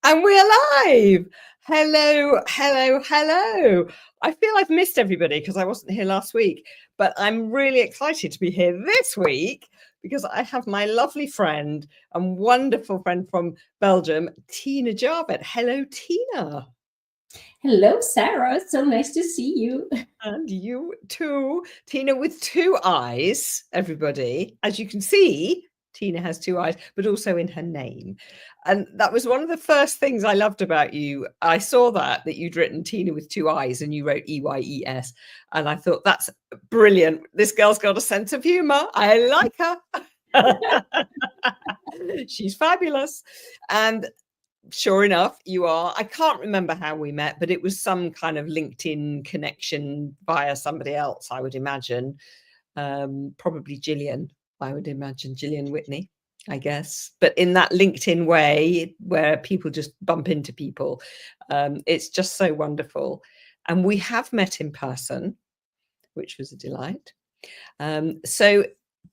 And we're live. Hello, hello, hello. I feel I've missed everybody because I wasn't here last week, but I'm really excited to be here this week because I have my lovely friend and wonderful friend from Belgium, Tina Jarvet. Hello, Tina. Hello, Sarah. So nice to see you. And you too. Tina with two eyes, everybody. As you can see, Tina has two eyes, but also in her name. And that was one of the first things I loved about you. I saw that you'd written Tina with two eyes and you wrote EYES. And I thought, that's brilliant. This girl's got a sense of humor. I like her. She's fabulous. And sure enough, you are. I can't remember how we met, but it was some kind of LinkedIn connection via somebody else, I would imagine. Probably Gillian, I would imagine, Gillian Whitney, I guess. But in that LinkedIn way where people just bump into people, it's just so wonderful. And we have met in person, which was a delight. So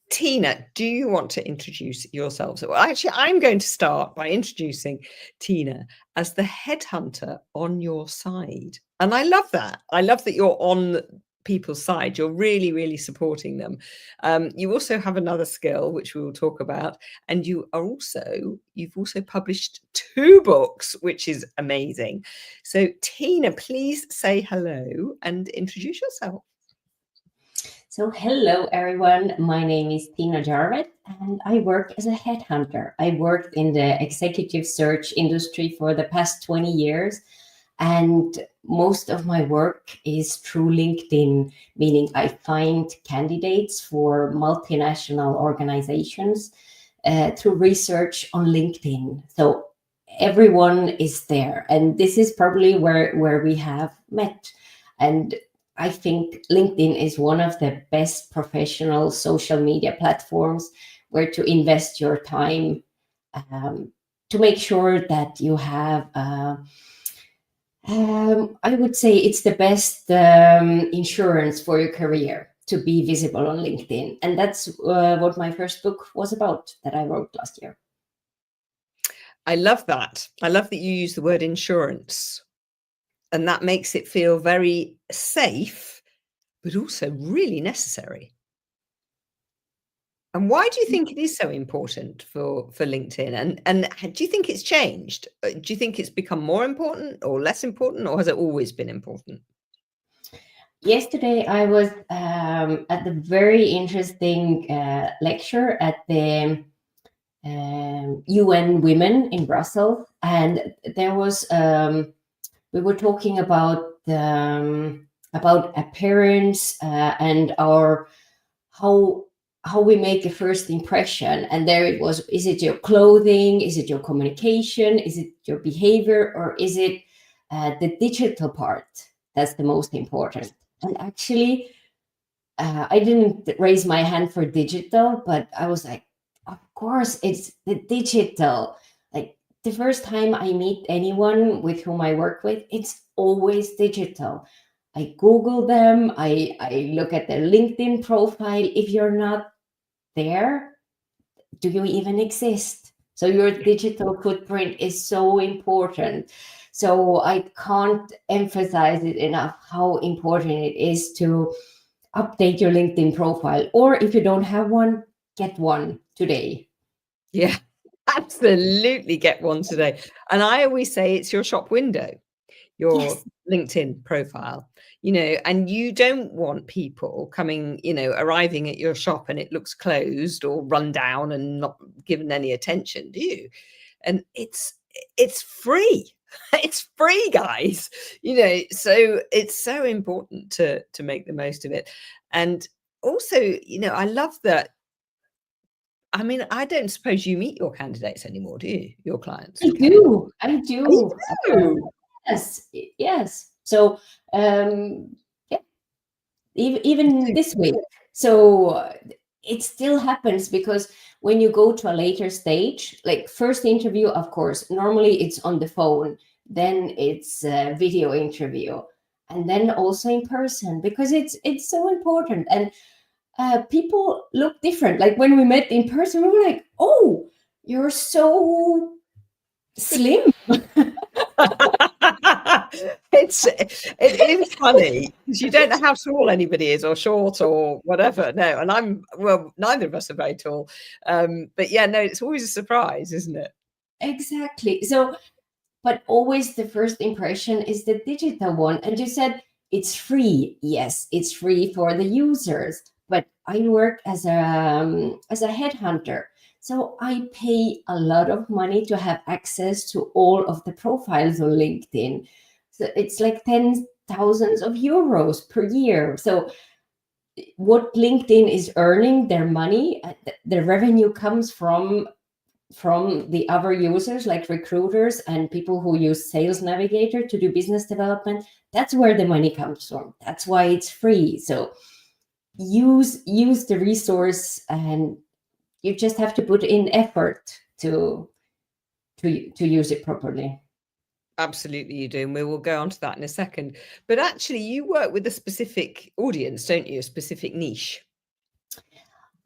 Tina, do you want to introduce yourself? So actually, I'm going to start by introducing Tina as the headhunter on your side. And I love that. I love that you're on people's side. You're really, really supporting them. You also have another skill, which we will talk about. And you've also published 2 books, which is amazing. So Tina, please say hello and introduce yourself. So hello, everyone. My name is Tina Jarvet, and I work as a headhunter. I worked in the executive search industry for the past 20 years, and most of my work is through LinkedIn, meaning I find candidates for multinational organizations through research on LinkedIn. So everyone is there, and this is probably where we have met. And I think LinkedIn is one of the best professional social media platforms where to invest your time to make sure that you have, I would say it's the best insurance for your career to be visible on LinkedIn. And that's what my first book was about that I wrote last year. I love that. I love that you use the word insurance. And that makes it feel very safe, but also really necessary. And why do you think it is so important for LinkedIn? And do you think it's changed? Do you think it's become more important or less important, or has it always been important? Yesterday, I was at the very interesting lecture at the UN Women in Brussels, and there was we were talking about appearance and our how we make a first impression. And there it was: is it your clothing? Is it your communication? Is it your behavior? Or is it the digital part that's the most important? And actually, I didn't raise my hand for digital, but I was like, of course, it's the digital. Like the first time I meet anyone with whom I work with, it's always digital. I Google them, I look at their LinkedIn profile. If you're not there, do you even exist? So your digital footprint is so important. So I can't emphasize it enough how important it is to update your LinkedIn profile. Or if you don't have one, get one today. Yeah, absolutely get one today. And I always say it's your shop window, your Yes. LinkedIn profile, and you don't want people coming, arriving at your shop and it looks closed or run down and not given any attention, do you? And it's free. It's free, guys. So it's so important to make the most of it. And also, I love that. I mean, I don't suppose you meet your candidates anymore, do you? Your clients? I do. I You do. do? Yes. Yes. So, yeah, even this week. So it still happens because when you go to a later stage, like first interview, of course, normally it's on the phone, then it's a video interview, and then also in person because it's so important. And people look different. Like when we met in person, we were like, "Oh, you're so Slim. It is funny because you don't know how tall anybody is, or short, or whatever. No, and neither of us are very tall. But yeah, no, it's always a surprise, isn't it? Exactly. So, but always the first impression is the digital one. And you said it's free. Yes, it's free for the users. But I work as a headhunter, so I pay a lot of money to have access to all of the profiles on LinkedIn. So it's like thousands of euros per year. So what LinkedIn is earning their money, the revenue comes from the other users like recruiters and people who use Sales Navigator to do business development. That's where the money comes from. That's why it's free. So use the resource, and you just have to put in effort to use it properly. Absolutely, you do, and we will go on to that in a second. But actually, you work with a specific audience, don't you? A specific niche.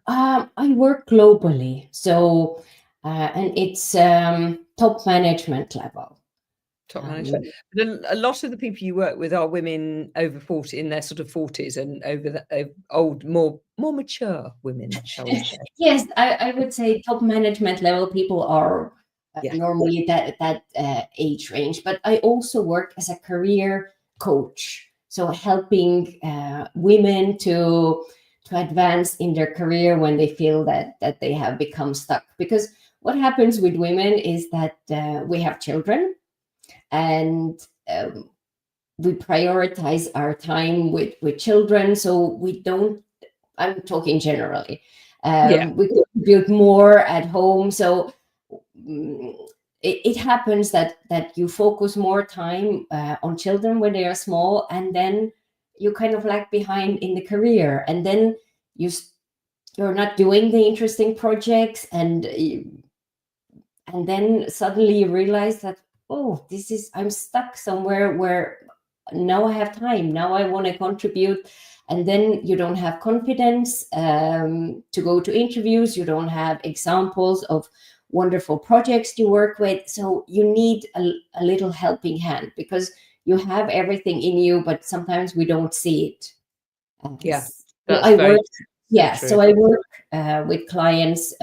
I work globally, so and it's top management level. Top management. But a lot of the people you work with are women over 40, in their sort of 40s, and over the old, more mature women, shall we say? Yes, I would say top management level people are normally that age range. But I also work as a career coach, so helping women to advance in their career when they feel that they have become stuck. Because what happens with women is that we have children, and we prioritize our time with children, so we don't, I'm talking generally, we contribute more at home. So it happens that you focus more time on children when they are small, and then you kind of lag behind in the career, and then you're not doing the interesting projects, and then suddenly you realize that, oh, I'm stuck somewhere where now I have time, now I want to contribute. And then you don't have confidence to go to interviews, you don't have examples of wonderful projects you work with. So you need a little helping hand, because you have everything in you, but sometimes we don't see it. So I work with clients,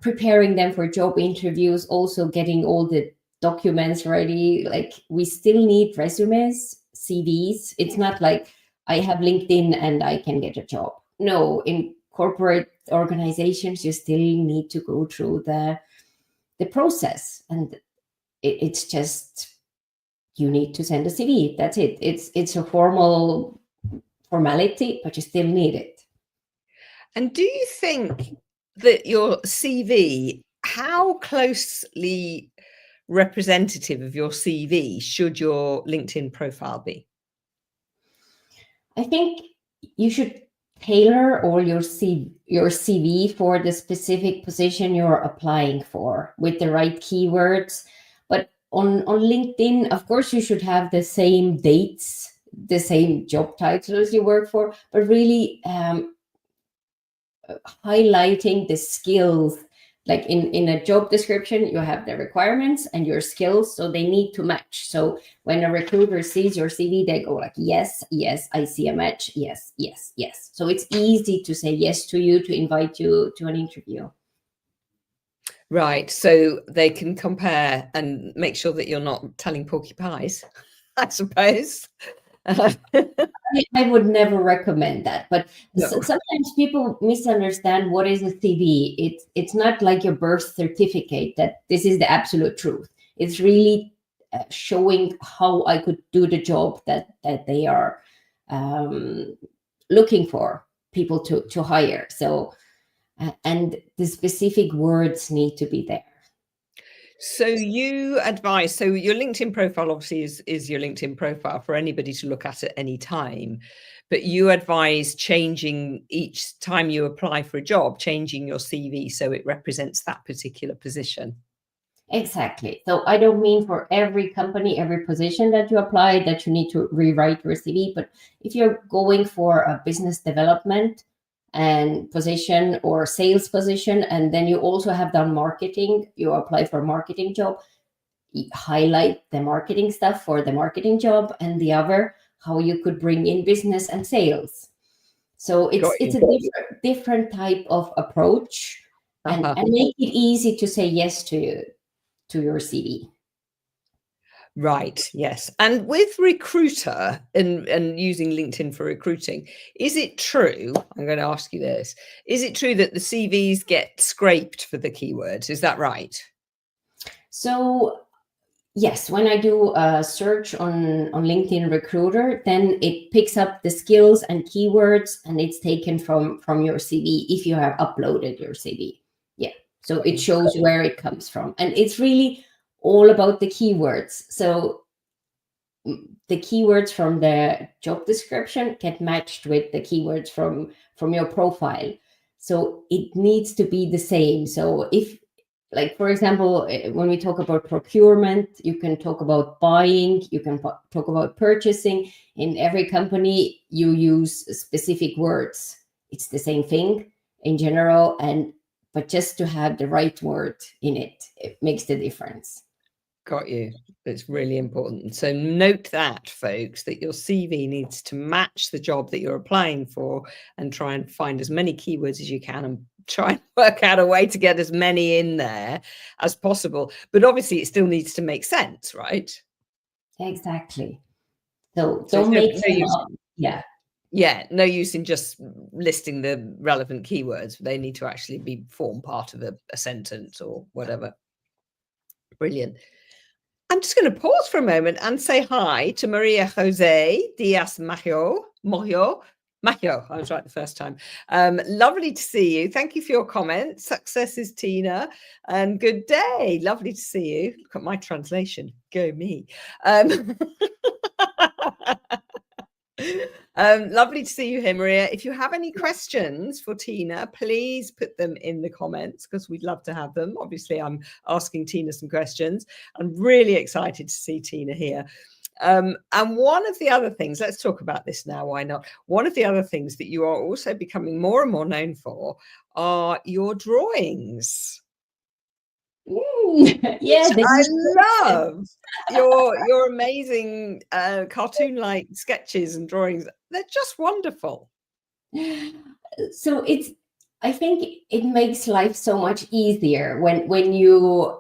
preparing them for job interviews, also getting all the documents ready. Like, we still need resumes, CVs. It's not like I have LinkedIn and I can get a job. No, in corporate organizations, you still need to go through the process, and it's just, you need to send a CV. That's it. It's a formality, but you still need it. And do you think that your CV, how closely representative of your CV should your LinkedIn profile be? I think you should tailor all your CV for the specific position you're applying for, with the right keywords. But on LinkedIn, of course, you should have the same dates, the same job titles you work for, but really highlighting the skills. Like in a job description, you have the requirements and your skills, so they need to match. So when a recruiter sees your CV, they go like, yes, I see a match. Yes. So it's easy to say yes to you, to invite you to an interview. Right. So they can compare and make sure that you're not telling porky pies, I suppose. I would never recommend that, but sometimes people misunderstand what is a CV. It's not like your birth certificate that this is the absolute truth. It's really showing how I could do the job that they are looking for people to hire. So, and the specific words need to be there. So you advise, so your LinkedIn profile obviously is your LinkedIn profile for anybody to look at any time, but you advise changing each time you apply for a job, changing your CV so it represents that particular position. Exactly. So I don't mean for every company, every position that you apply that you need to rewrite your CV, but if you're going for a business development and position or sales position, and then you also have done marketing, you apply for a marketing job, highlight the marketing stuff for the marketing job, and the other how you could bring in business and sales. So it's a different type of approach, and make it easy to say yes to your CV. Right. Yes. And with recruiter and using LinkedIn for recruiting, is it true? I'm going to ask you this. Is it true that the CVs get scraped for the keywords? Is that right? So yes, when I do a search on LinkedIn Recruiter, then it picks up the skills and keywords, and it's taken from your CV if you have uploaded your CV. Yeah. So it shows where it comes from. And it's really all about the keywords. So the keywords from the job description get matched with the keywords from your profile. So it needs to be the same. So if, like, for example, when we talk about procurement, you can talk about buying, you can talk about purchasing. In every company, you use specific words. It's the same thing in general, but just to have the right word in it, it makes the difference. Got you. It's really important. So note that, folks, that your CV needs to match the job that you're applying for, and try and find as many keywords as you can and try and work out a way to get as many in there as possible. But obviously it still needs to make sense, right? Exactly. So don't make them up. Yeah. Yeah, no use in just listing the relevant keywords. They need to actually form part of a sentence or whatever. Brilliant. I'm just going to pause for a moment and say hi to Maria Jose Diaz-Mayo. I was right the first time. Lovely to see you. Thank you for your comments. Success is Tina. And good day. Lovely to see you. Look at my translation. Go me. Lovely to see you here, Maria. If you have any questions for Tina, please put them in the comments, because we'd love to have them. Obviously, I'm asking Tina some questions. I'm really excited to see Tina here. And one of the other things, let's talk about this now, why not? One of the other things that you are also becoming more and more known for are your drawings. Yeah, I love your amazing cartoon-like sketches and drawings. They're just wonderful. So I think it makes life so much easier when you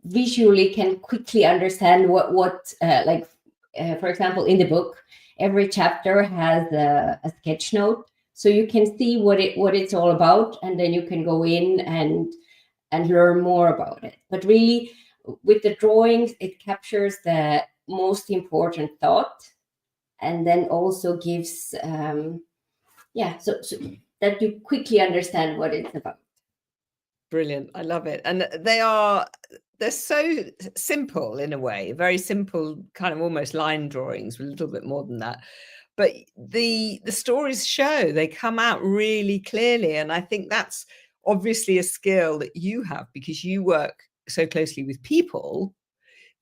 visually can quickly understand what for example, in the book, every chapter has a sketch note, so you can see what it's all about, and then you can go in and learn more about it. But really, with the drawings, it captures the most important thought, and then also gives so that you quickly understand what it's about. Brilliant. I love it. And they're so simple in a way, very simple, kind of almost line drawings with a little bit more than that. But the stories show, they come out really clearly. And I think that's obviously a skill that you have, because you work so closely with people,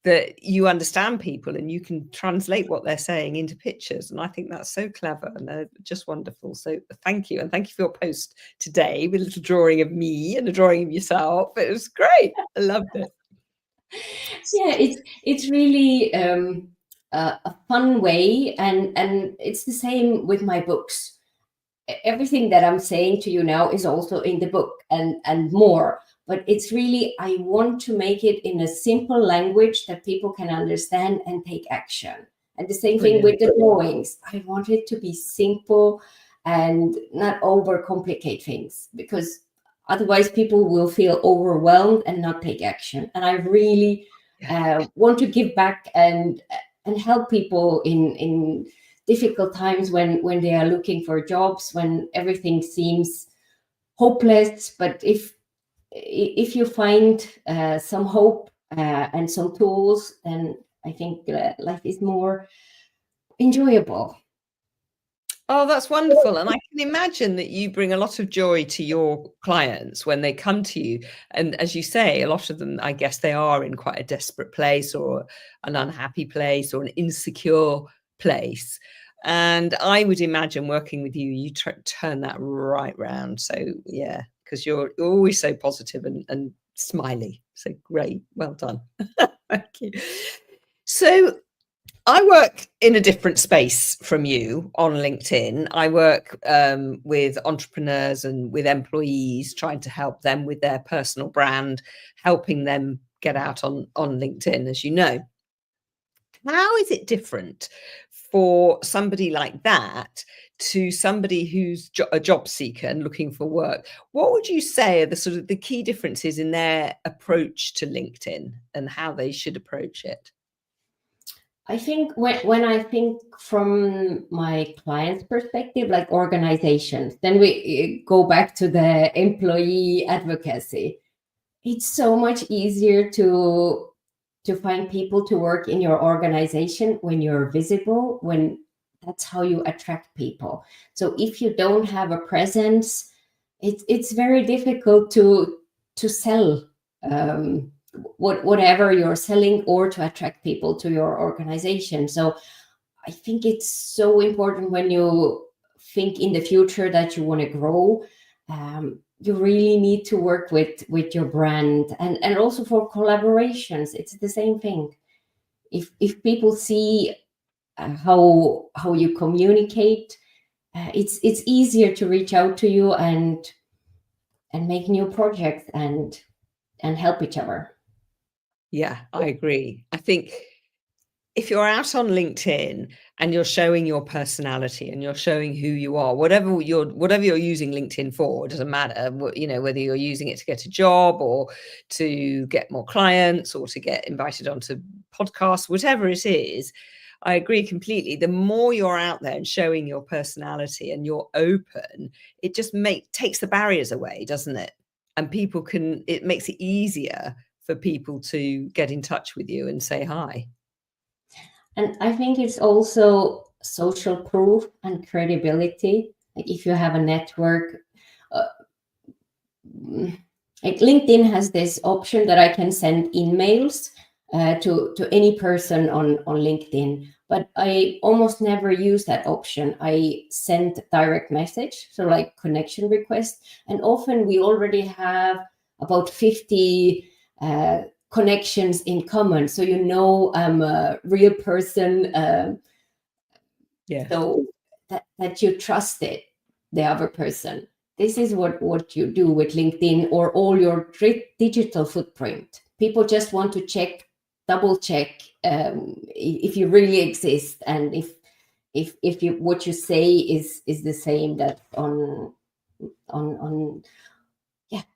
that you understand people and you can translate what they're saying into pictures. And I think that's so clever, and they're just wonderful. So thank you. And thank you for your post today with a little drawing of me and a drawing of yourself. It was great. I loved it. Yeah, it's really a fun way. And it's the same with my books. Everything that I'm saying to you now is also in the book and more. But it's really, I want to make it in a simple language that people can understand and take action. And the same thing with the drawings. I want it to be simple and not overcomplicate things, because otherwise people will feel overwhelmed and not take action. And I really want to give back and help people in difficult times when they are looking for jobs, when everything seems hopeless. But if you find some hope and some tools, then I think life is more enjoyable. Oh, that's wonderful. And I can imagine that you bring a lot of joy to your clients when they come to you. And as you say, a lot of them, I guess they are in quite a desperate place, or an unhappy place, or an insecure place. And I would imagine working with you, you turn that right round. So yeah, because you're always so positive and smiley. So great. Well done. Thank you. So I work in a different space from you on LinkedIn. I work with entrepreneurs and with employees, trying to help them with their personal brand, helping them get out on LinkedIn, as you know. How is it different for somebody like that to somebody who's a job seeker and looking for work? What would you say are the sort of the key differences in their approach to LinkedIn and how they should approach it? I think when I think from my client's perspective, like organizations, then we go back to the employee advocacy. It's so much easier to find people to work in your organization when you're visible, when that's how you attract people. So if you don't have a presence, it's very difficult to sell whatever you're selling or to attract people to your organization. So I think it's so important when you think in the future that you want to grow. You really need to work with your brand, and also for collaborations, it's the same thing. If people see how you communicate, it's easier to reach out to you and make new projects and help each other. Yeah, I agree. I think if you're out on LinkedIn and you're showing your personality and you're showing who you are, whatever you're using LinkedIn for, it doesn't matter, you know, whether you're using it to get a job or to get more clients or to get invited onto podcasts, whatever it is, I agree completely. The more you're out there and showing your personality and you're open, it just takes the barriers away, doesn't it? And it makes it easier for people to get in touch with you and say hi. And I think it's also social proof and credibility. Like if you have a network, like LinkedIn has this option that I can send emails to any person on LinkedIn, but I almost never use that option. I send direct message, so like connection request, and often we already have about 50 connections in common, so you know I'm a real person. Yeah. So that you trusted the other person. This is what you do with LinkedIn or all your digital footprint. People just want to double check if you really exist, and if you what you say is the same that on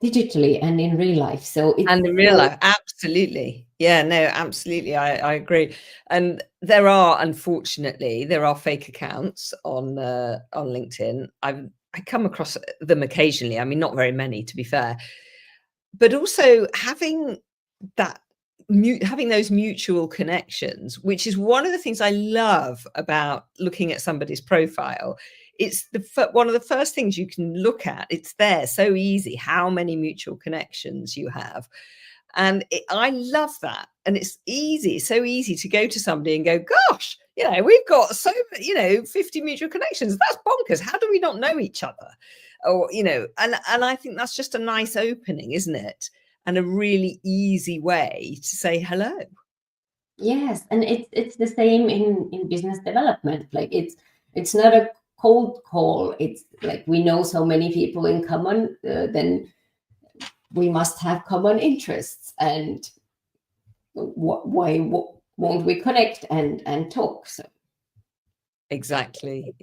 digitally and in real life. So And in real life, absolutely. Yeah, no, absolutely. I agree. And unfortunately, there are fake accounts on LinkedIn. I come across them occasionally. I mean, not very many, to be fair. But also having those mutual connections, which is one of the things I love about looking at somebody's profile. It's one of the first things you can look at. It's there, so easy, how many mutual connections you have. And I love that. And it's so easy to go to somebody and go, gosh, we've got 50 mutual connections. That's bonkers. How do we not know each other? Or, and I think that's just a nice opening, isn't it? And a really easy way to say hello. Yes, and it's the same in business development. Like it's not a cold call. It's like we know so many people in common, then we must have common interests. And why won't we connect and talk? So Exactly.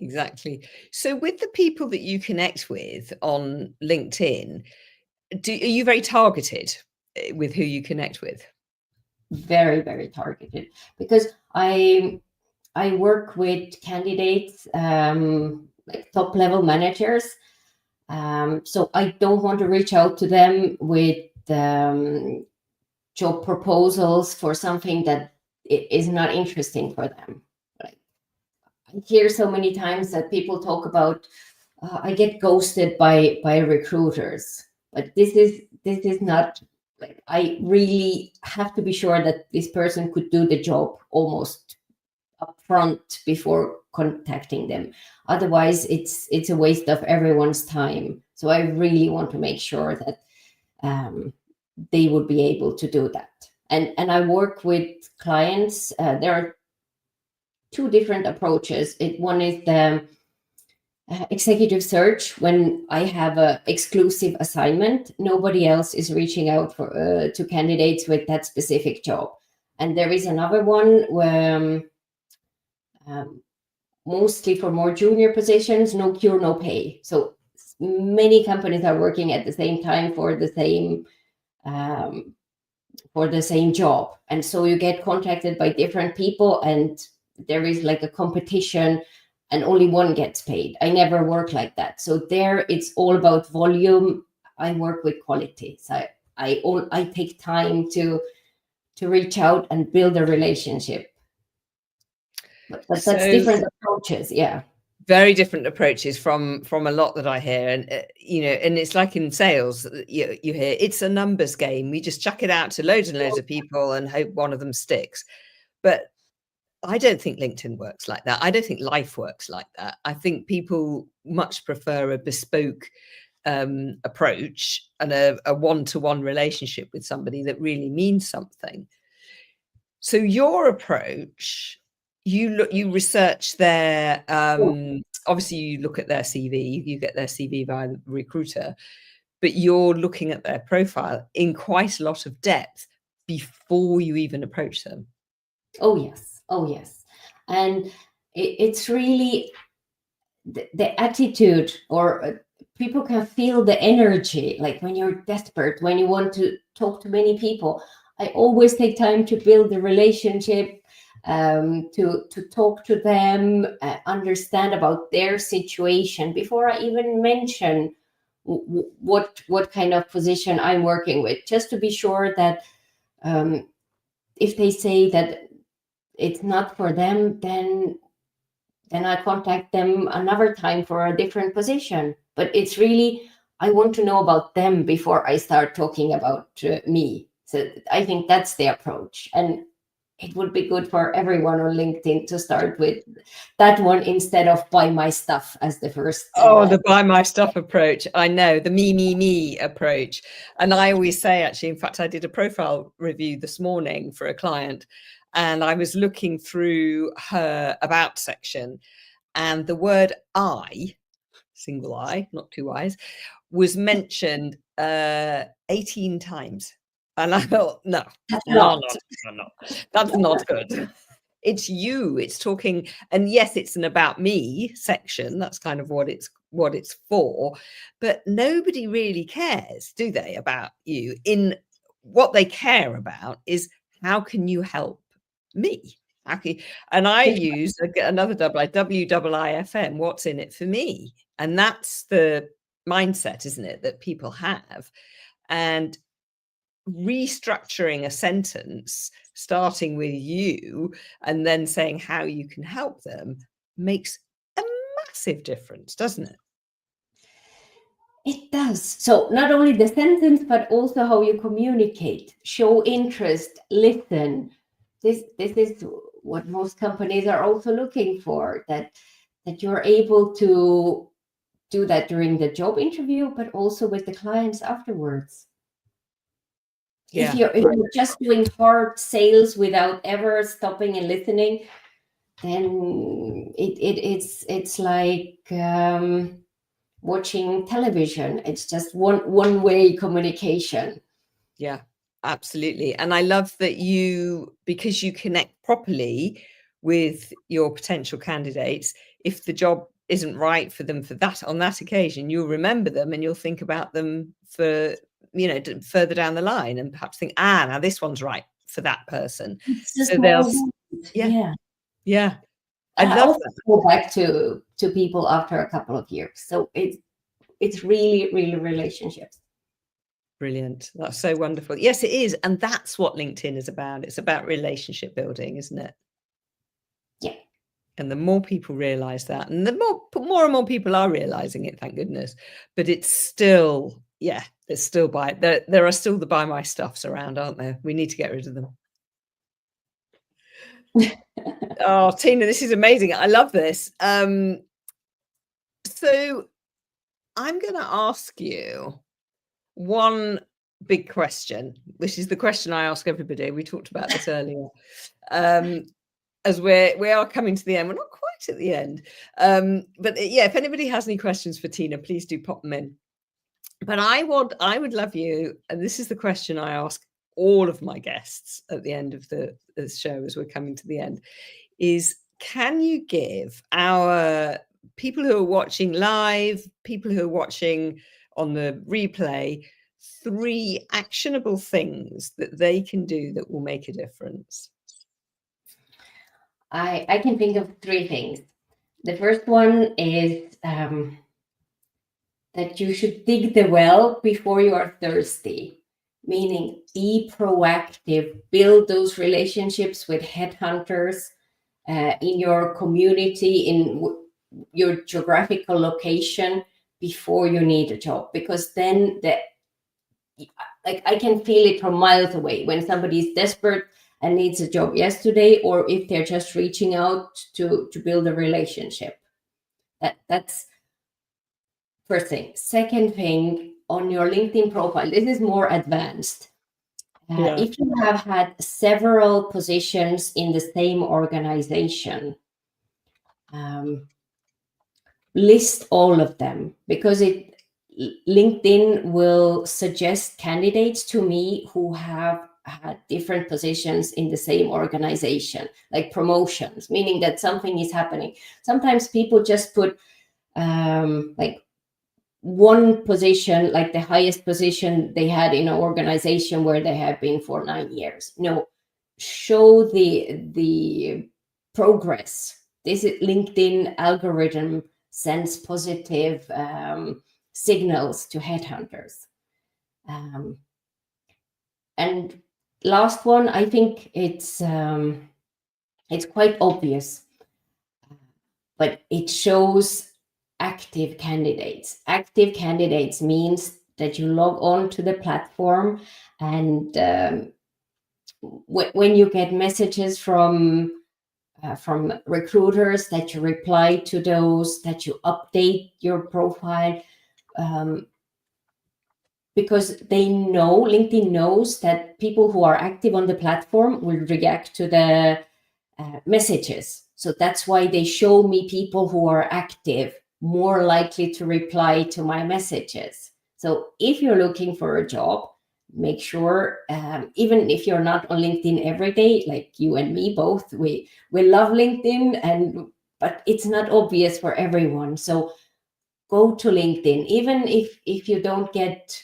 So with the people that you connect with on LinkedIn, are you very targeted with who you connect with? Very, very targeted, because I work with candidates, like top level managers. So I don't want to reach out to them with job proposals for something that is not interesting for them. Like, I hear so many times that people talk about, I get ghosted by recruiters, but this is not. Like, I really have to be sure that this person could do the job almost upfront before contacting them. Otherwise, it's a waste of everyone's time. So I really want to make sure that they would be able to do that. And I work with clients. There are two different approaches. One is the executive search, when I have an exclusive assignment, nobody else is reaching out for to candidates with that specific job. And there is another one where mostly for more junior positions, no cure, no pay. So many companies are working at the same time for the same job, and so you get contacted by different people, and there is like a competition, and only one gets paid. I never work like that. So there, it's all about volume. I work with quality. So I take time to reach out and build a relationship. But that's different approaches. Yeah. Very different approaches from a lot that I hear. And, and it's like in sales, you hear it's a numbers game. We just chuck it out to loads and loads of people and hope one of them sticks. But I don't think LinkedIn works like that. I don't think life works like that. I think people much prefer a bespoke approach and a one-to-one relationship with somebody that really means something. So your approach, you research their, obviously you look at their CV, you get their CV via the recruiter, but you're looking at their profile in quite a lot of depth before you even approach them. Oh, yes. Oh, yes. And it's really the attitude, or people can feel the energy, like when you're desperate, when you want to talk to many people. I always take time to build the relationship, to talk to them, understand about their situation before I even mention what kind of position I'm working with, just to be sure that if they say that it's not for them, then I contact them another time for a different position. But it's really, I want to know about them before I start talking about me. So I think that's the approach. And it would be good for everyone on LinkedIn to start with that one instead of buy my stuff as the first. The buy my stuff approach. I know, the me approach. And I always say, actually, in fact, I did a profile review this morning for a client, and I was looking through her about section, and the word I, single I, not two I's, was mentioned 18 times. And I thought, no, that's not good. It's you, it's talking, and yes, it's an about me section. That's kind of what it's for. But nobody really cares, do they, about you? In what they care about is, how can you help me? And I use another WIIFM, what's in it for me? And that's the mindset, isn't it, that people have. And restructuring a sentence, starting with you and then saying how you can help them, makes a massive difference, doesn't it? It does. So not only the sentence, but also how you communicate, show interest, listen. This is what most companies are also looking for, that you're able to do that during the job interview, but also with the clients afterwards. Yeah. If you're just doing hard sales without ever stopping and listening, then it's like watching television. It's just one-way communication. Yeah, absolutely. And I love that because you connect properly with your potential candidates, if the job isn't right for them on that occasion, you'll remember them and you'll think about them for, further down the line, and perhaps think, now this one's right for that person. So they'll, yeah. I love that. Go back to people after a couple of years. So it's really, really relationships. Brilliant. That's so wonderful. Yes, it is. And that's what LinkedIn is about. It's about relationship building, isn't it? Yeah. And the more people realize that, and the more and more people are realizing it, thank goodness. But it's still, there's still there are still the buy my stuffs around, aren't there? We need to get rid of them. Oh, Tina, this is amazing. I love this. So I'm going to ask you one big question, which is the question I ask everybody. We talked about this earlier. As we are coming to the end. We're not quite at the end. But yeah, if anybody has any questions for Tina, please do pop them in. But I would love you, and this is the question I ask all of my guests at the end of the show as we're coming to the end, is can you give our people who are watching live, people who are watching on the replay, 3 actionable things that they can do that will make a difference? I can think of 3 things. The first one is that you should dig the well before you are thirsty, meaning be proactive, build those relationships with headhunters in your community, in your geographical location before you need a job, because then I can feel it from miles away when somebody is desperate and needs a job yesterday, or if they're just reaching out to build a relationship. That's first thing. Second thing, on your LinkedIn profile, this is more advanced. If you have had several positions in the same organization, list all of them, because LinkedIn will suggest candidates to me who have had different positions in the same organization, like promotions, meaning that something is happening. Sometimes people just put like one position, like the highest position they had in an organization where they have been for 9 years. No, show the progress. This is LinkedIn algorithm sends positive signals to headhunters. And last one, I think it's quite obvious, but it shows active candidates. Active candidates means that you log on to the platform, and when you get messages from recruiters, that you reply to those, that you update your profile, because LinkedIn knows that people who are active on the platform will react to the messages. So that's why they show me people who are active, more likely to reply to my messages. So if you're looking for a job, make sure, even if you're not on LinkedIn every day, like you and me both, we love LinkedIn, but it's not obvious for everyone. So go to LinkedIn, even if you don't get,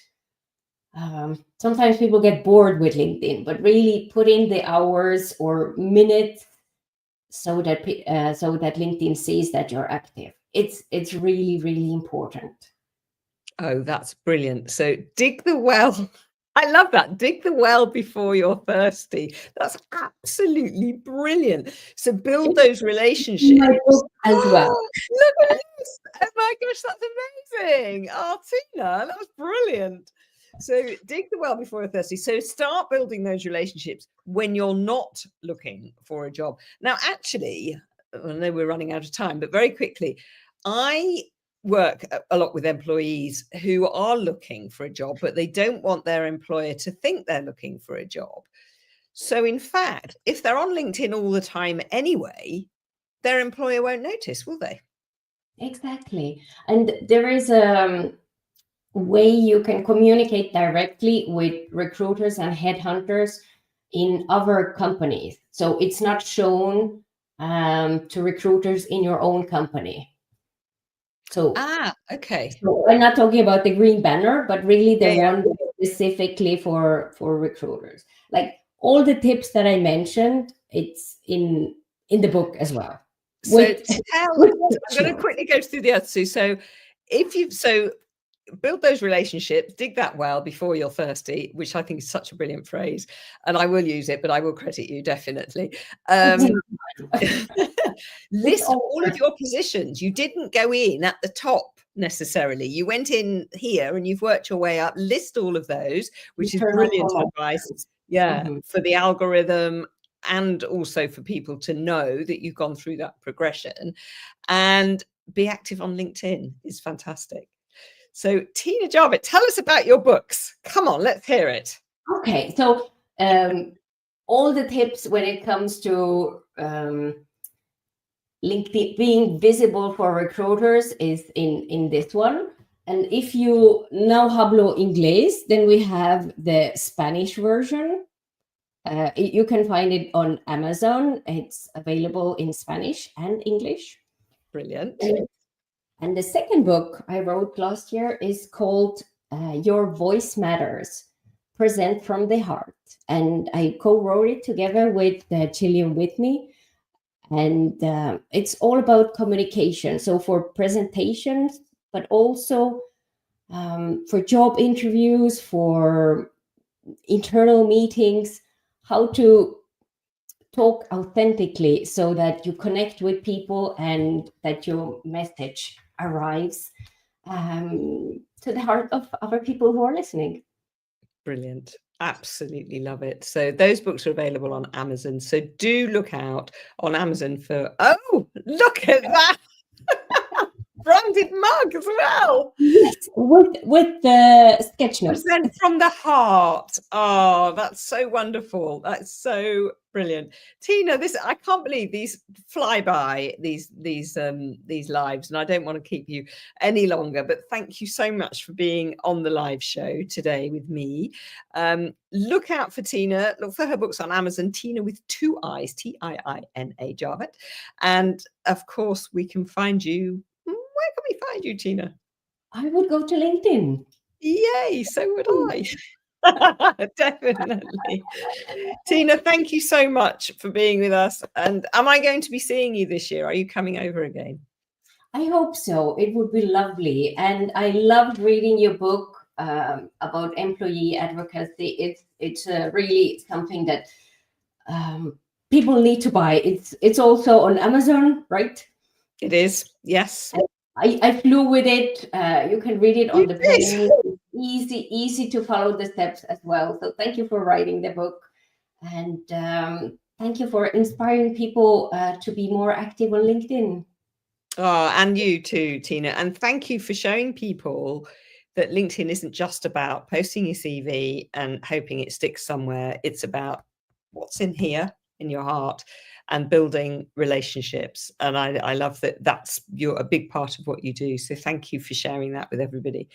sometimes people get bored with LinkedIn, but really put in the hours or minutes so that LinkedIn sees that you're active. It's really, really important. Oh, that's brilliant. So dig the well. I love that. Dig the well before you're thirsty. That's absolutely brilliant. So build those relationships. My book as well. Look at this. Oh my gosh, that's amazing. Oh, Tina, that was brilliant. So dig the well before you're thirsty. So start building those relationships when you're not looking for a job. Now, actually, I know we're running out of time, but very quickly, I work a lot with employees who are looking for a job, but they don't want their employer to think they're looking for a job. So in fact, if they're on LinkedIn all the time anyway, their employer won't notice, will they? Exactly. And there is a way you can communicate directly with recruiters and headhunters in other companies. So it's not shown to recruiters in your own company. So okay. So we're not talking about the green banner, but really the one specifically for recruiters. Like all the tips that I mentioned, it's in the book as well. So I'm going to quickly go through the other two. So build those relationships, dig that well before you're thirsty, which I think is such a brilliant phrase, and I will use it, but I will credit you definitely. List all of your positions. You didn't go in at the top necessarily. You went in here and you've worked your way up. List all of those, which is brilliant advice. Yeah, for the algorithm. and also for people to know that you've gone through that progression. And be active on LinkedIn is fantastic. So Tina Jarvett, tell us about your books. Come on, let's hear it. Okay, so all the tips when it comes to LinkedIn being visible for recruiters is in this one. And if you no hablo inglés, then we have the Spanish version. You can find it on Amazon. It's available in Spanish and English. Brilliant. And the second book I wrote last year is called Your Voice Matters, Present from the Heart. And I co-wrote it together with Gillian Whitney. And it's all about communication. So for presentations, but also for job interviews, for internal meetings, how to talk authentically so that you connect with people and that your message arrives to the heart of other people who are listening. Brilliant. Absolutely love it. So those books are available on Amazon. So do look out on Amazon for, oh, look at that. Branded mug as well. Yes, with the sketch notes. Present from the heart. Oh, that's so wonderful. That's so brilliant. Tina, I can't believe these fly by, these lives, and I don't want to keep you any longer, but thank you so much for being on the live show today with me. Look out for Tina. Look for her books on Amazon. Tina with 2 I's, Tiina Jarvett. And of course, we can find you. Where can we find you, Tina? I would go to LinkedIn. Yay, so would I. Definitely. Tina, thank you so much for being with us. And am I going to be seeing you this year? Are you coming over again? I hope so. It would be lovely. And I loved reading your book about employee advocacy. It's really something that people need to buy. It's also on Amazon, right? It is, yes. I flew with it. You can read it on the plane. Easy to follow the steps as well. So thank you for writing the book. And thank you for inspiring people to be more active on LinkedIn. Oh, and you too, Tina. And thank you for showing people that LinkedIn isn't just about posting your CV and hoping it sticks somewhere. It's about what's in here in your heart and building relationships. And I love that you're a big part of what you do. So thank you for sharing that with everybody.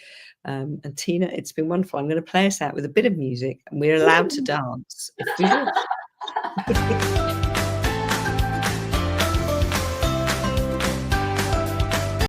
And Tina, it's been wonderful. I'm going to play us out with a bit of music, and we're allowed to dance if we wish.